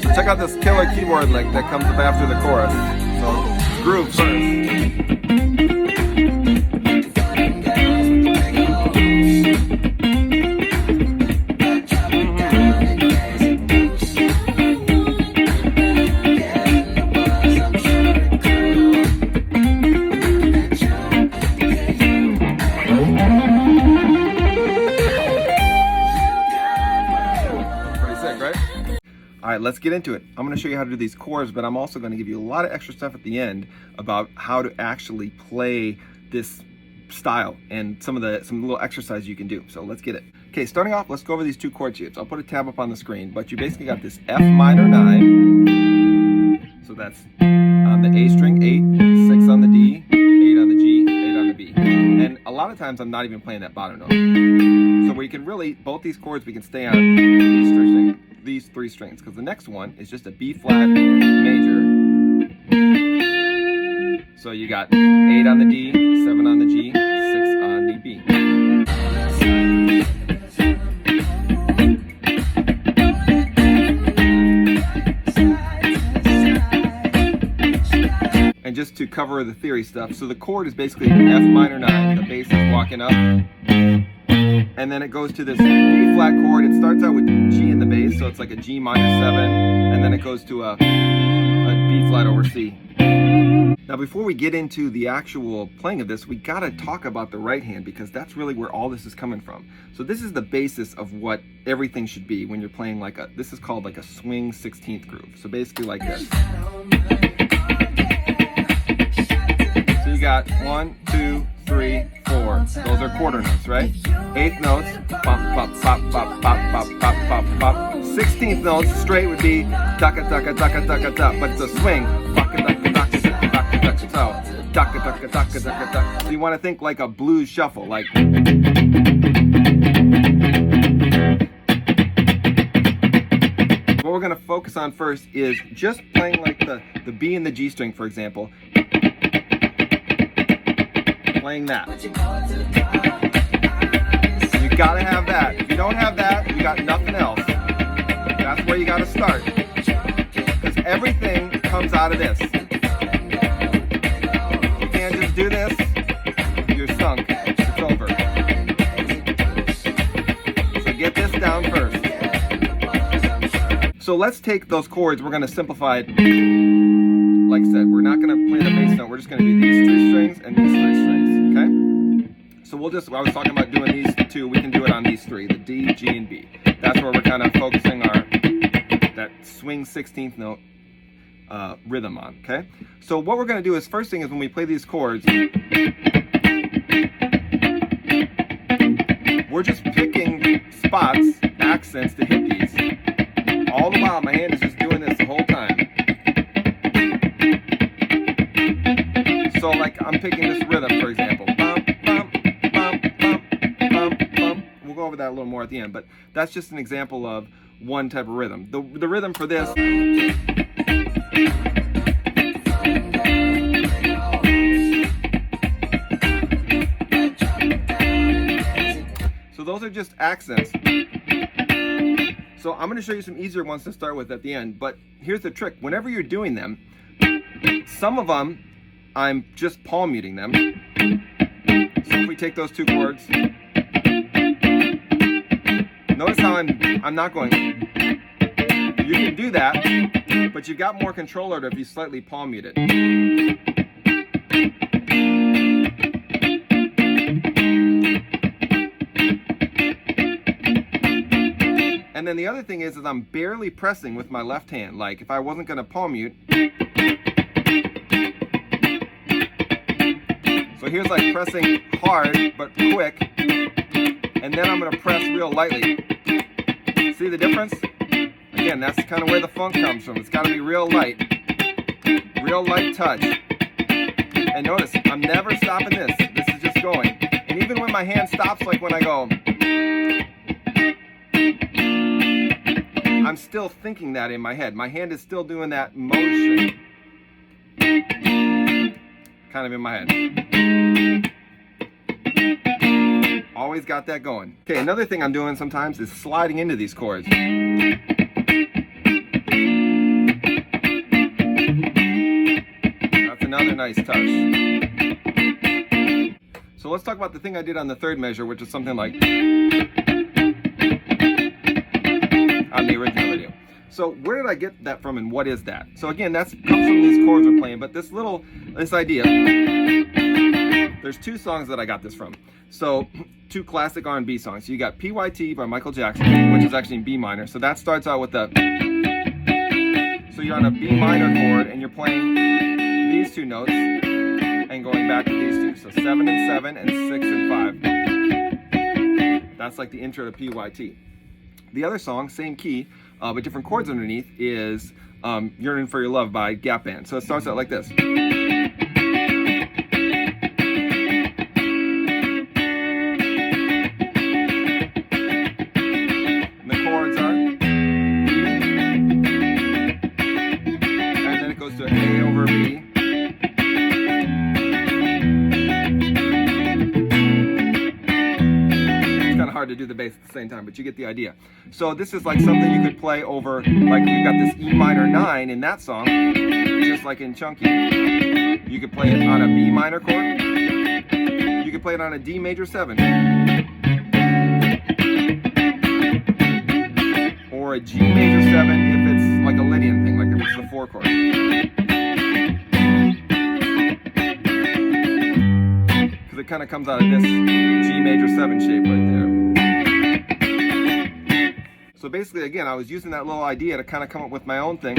So check out this killer keyboard lick that comes up after the chorus. So groove first. All right, let's get into it. I'm going to show you how to do these chords, but I'm also going to give you a lot of extra stuff at the end about how to actually play this style and some little exercises you can do. So let's get it. Okay, starting off, let's go over these two chord shapes. I'll put a tab up on the screen, but you basically got this F minor 9. So that's on the A string 8, 6 on the D, 8 on the G, 8 on the B. And a lot of times I'm not even playing that bottom note. So we can really, both these chords, we can stay on these three strings, because the next one is just a B flat major. So you got 8 on the D, 7 on the G, 6 on the B. And just to cover the theory stuff, so the chord is basically F minor 9, the bass is walking up, and then it goes to this B flat chord. It starts out with G in the bass, so it's like a G minor 7, and then it goes to a B flat over C. Now before we get into the actual playing of this, we gotta talk about the right hand, because that's really where all this is coming from. So this is the basis of what everything should be when you're playing like this is called like a swing 16th groove. So basically like this. So you got 1, 2, 3, 4. Those are quarter notes, right? 8th notes, pop, pop, pop, pop, pop, pop, pop, pop, pop. 16th notes straight would be taka, taka, taka, taka, taka, but it's a swing. So you want to think like a blues shuffle, like. What we're going to focus on first is just playing like the B and the G string, for example. Playing that. You gotta have that. If you don't have that, you got nothing else. That's where you gotta start. Because everything comes out of this. You can't just do this, you're sunk. It's over. So get this down first. So let's take those chords, we're gonna simplify it. Like I said, we're not gonna play the bass note, we're just gonna do these 3 strings and these 3 strings. Okay? So I was talking about doing these 2, we can do it on these 3, the D, G, and B. That's where we're kind of focusing that swing 16th note rhythm on, okay? So what we're gonna do is, first thing is when we play these chords, we're just picking spots, accents to hit these. All the while my hand is just doing this the whole time. So like I'm picking this rhythm, for example. Bum, bum, bum, bum, bum, bum. We'll go over that a little more at the end, but that's just an example of one type of rhythm. The rhythm for this. So those are just accents. So I'm going to show you some easier ones to start with at the end, but here's the trick. Whenever you're doing them, some of them I'm just palm muting them. So if we take those 2 chords, notice how I'm not going. You can do that, but you've got more control over it if you slightly palm mute it. And then the other thing is I'm barely pressing with my left hand. Like if I wasn't going to palm mute. So here's like pressing hard but quick, and then I'm going to press real lightly. See the difference? Again, that's kind of where the funk comes from. It's got to be real light touch. And notice, I'm never stopping this. This is just going. And even when my hand stops, like when I go, I'm still thinking that in my head. My hand is still doing that motion. Kind of in my head. Always got that going. Okay, another thing I'm doing sometimes is sliding into these chords. nice touch. So let's talk about the thing I did on the third measure, which is something like on the original video. So where did I get that from, and what is that? So again, that comes from these chords we're playing, but this idea, there's two songs that I got this from. So two classic R&B songs. So you got PYT by Michael Jackson, which is actually in B minor. So that starts out with so you're on a B minor chord and you're playing these two notes and going back to these two. So 7 and 7 and 6 and 5. That's like the intro to PYT. The other song, same key, but different chords underneath, is Yearning for Your Love by Gap Band. So it starts out like this. To do the bass at the same time, but you get the idea. So this is like something you could play over, like we've got this E minor 9 in that song, just like in Chunky. You could play it on a B minor chord. You could play it on a D major 7. Or a G major 7 if it's like a Lydian thing, like if it's the 4 chord. Because it kind of comes out of this G major 7 shape right there. So basically, again, I was using that little idea to kind of come up with my own thing.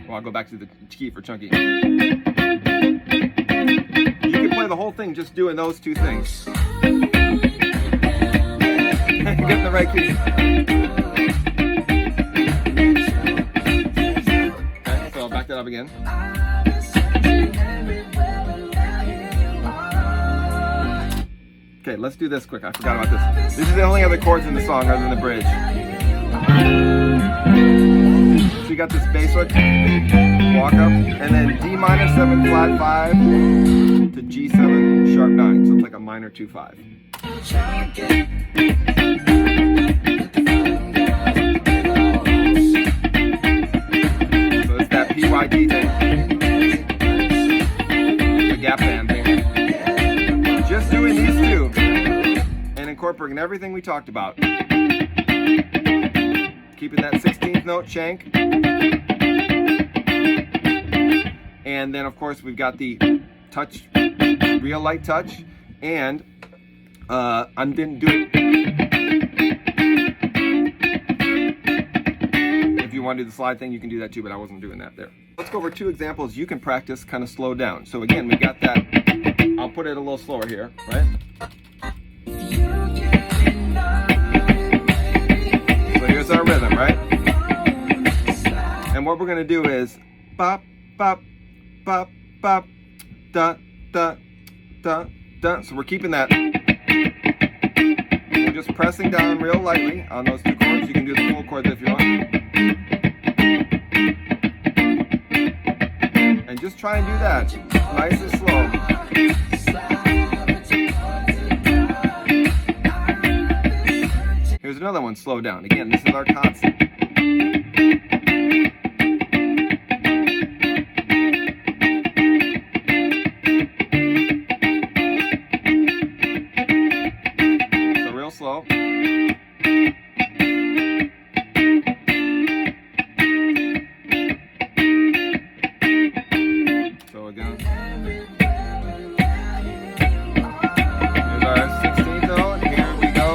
Well, I'll go back to the key for Chunky. You can play the whole thing just doing those two things. Get the right key. Okay, so I'll back that up again. Okay, let's do this quick. I forgot about this. This is the only other chords in the song other than the bridge. So you got this bass hook, walk up, and then D minor 7 flat 5 to G7 sharp 9. So it's like a minor 2-5. So it's that PYT thing. The Gap Band thing. Just doing these two and incorporating everything we talked about. Keeping that 16th note shank. And then of course we've got the touch, real light touch, and I didn't do it. If you want to do the slide thing, you can do that too, but I wasn't doing that there. Let's go over two examples you can practice kind of slow down. So again, we got that. I'll put it a little slower here, right? So here's our rhythm, right? And what we're gonna do is bop, bop, bop, bop, da, da, da, da. So we're keeping that. We're just pressing down real lightly on those two chords. You can do the full chords if you want. And just try and do that nice and slow. Here's another one, slow down. Again, this is our constant. So real slow. So again. Here's our 16th note. Here we go.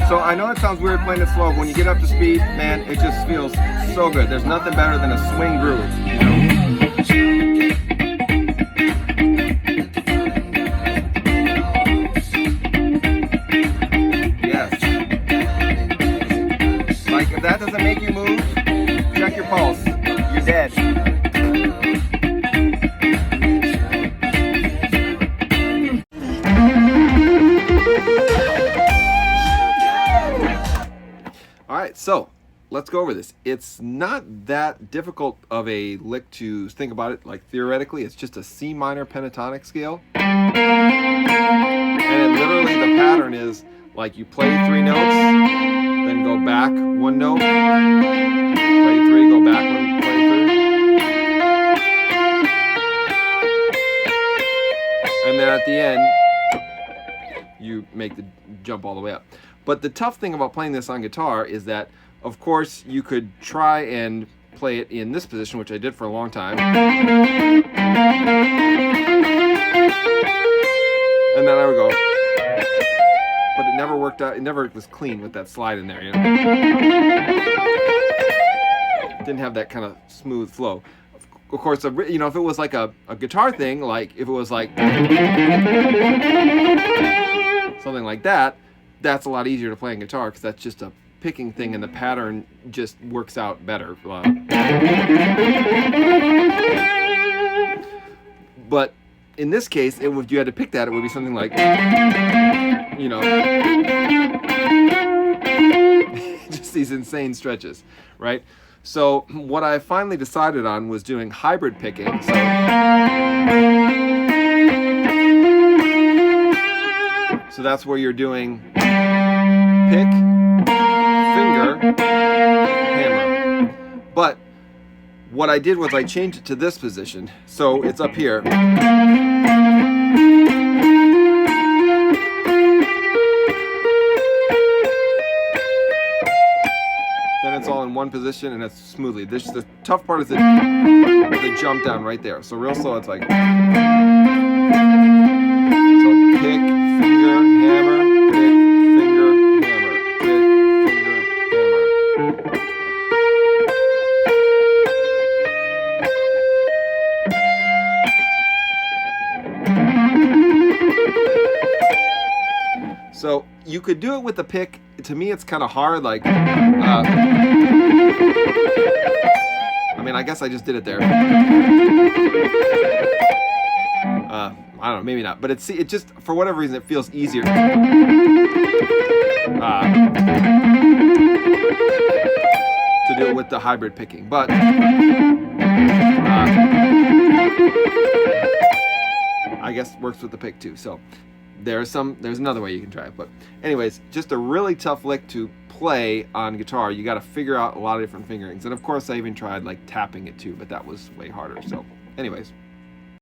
So I know it sounds weird playing it slow, but when you get up to speed, man, it just feels so good. There's nothing better than a swing groove, you know? Yes. Like, if that doesn't make you move, check your pulse. You're dead. All right, so let's go over this. It's not that difficult of a lick to think about it, like theoretically. It's just a C minor pentatonic scale. And literally the pattern is like you play 3 notes, then go back 1 note, play 3, go back 1, play 3. And then at the end, you make the jump all the way up. But the tough thing about playing this on guitar is that, of course, you could try and play it in this position, which I did for a long time. And then I would go. But it never worked out. It never was clean with that slide in there, you know? It didn't have that kind of smooth flow. Of course, you know, if it was like a guitar thing, like if it was like something like that, that's a lot easier to play on guitar because that's just a picking thing and the pattern just works out better. But in this case, if you had to pick that, it would be something like, you know, just these insane stretches, right? So what I finally decided on was doing hybrid picking. So that's where you're doing pick, finger, hammer. But what I did was I changed it to this position. So it's up here. Then it's all in one position and it's smoothly. The tough part is the jump down right there. So real slow, it's like. So pick, finger, hammer, pick, finger, hammer, pick, finger, hammer. So you could do it with the pick. To me, it's kind of hard. Like, I mean, I guess I just did it there. I don't know, maybe not. But it just, for whatever reason, it feels easier. To do it with the hybrid picking. But I guess it works with the pick too. So there's another way you can try it. But anyways, just a really tough lick to play on guitar. You got to figure out a lot of different fingerings. And of course, I even tried like tapping it too, but that was way harder. So anyways.